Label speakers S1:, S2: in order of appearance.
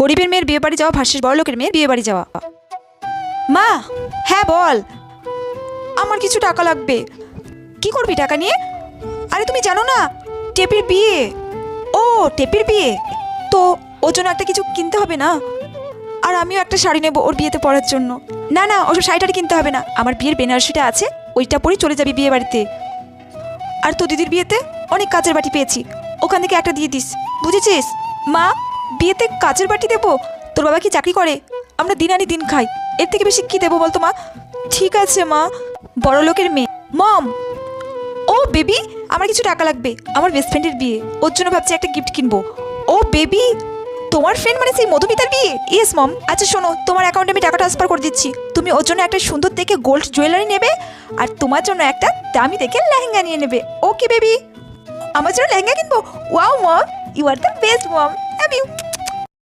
S1: গরিবের মেয়ের বিয়ে বাড়ি যাওয়া ভার্সেস বড়লোকের মেয়ের বিয়ে বাড়ি যাওয়া। মা, হ্যাঁ বল। আমার কিছু টাকা লাগবে। কি করবি টাকা নিয়ে? আরে তুমি জানো না, টেপির বিয়ে। ও, টেপির বিয়ে, তো ওর জন্য একটা কিছু কিনতে হবে না? আর আমিও একটা শাড়ি নেবো ওর বিয়েতে পরার জন্য। না না, ওসব শাড়িটারি কিনতে হবে না, আমার বিয়ের বেনারসিটা আছে, ওইটা পরেই চলে যাবি বিয়ে বাড়িতে। আর তো দিদির বিয়েতে অনেক কাচের বাটি পেয়েছি, ওখান থেকে একটা দিয়ে দিস, বুঝেছিস? মা, বিয়েতে কাচের বাটি দেবো? তোর বাবা কি চাকরি করে? আমরা দিন আনি দিন খাই, এর থেকে বেশি কি দেবো বলতো মা? ঠিক আছে মা, বড় লোকের মেয়ে। মম, ও বেবি, আমার কিছু টাকা লাগবে, আমার বেস্ট ফ্রেন্ডের বিয়ে, ওর জন্য ভাবছি একটা গিফট কিনবো। ও বেবি, তোমার ফ্রেন্ড মানে সেই মধুমিতার বিয়ে? Yes mom. আচ্ছা শোনো, তোমার অ্যাকাউন্টে আমি টাকা ট্রান্সফার করে দিচ্ছি, তুমি ওর জন্য একটা সুন্দর দেখে গোল্ড জুয়েলারি নেবে, আর তোমার জন্য একটা দামি দেখে লেহেঙ্গা নিয়ে নেবে। Okay baby? আমার জন্য লেহেঙ্গা কিনবো? Wow mom, you are the best mom, love you.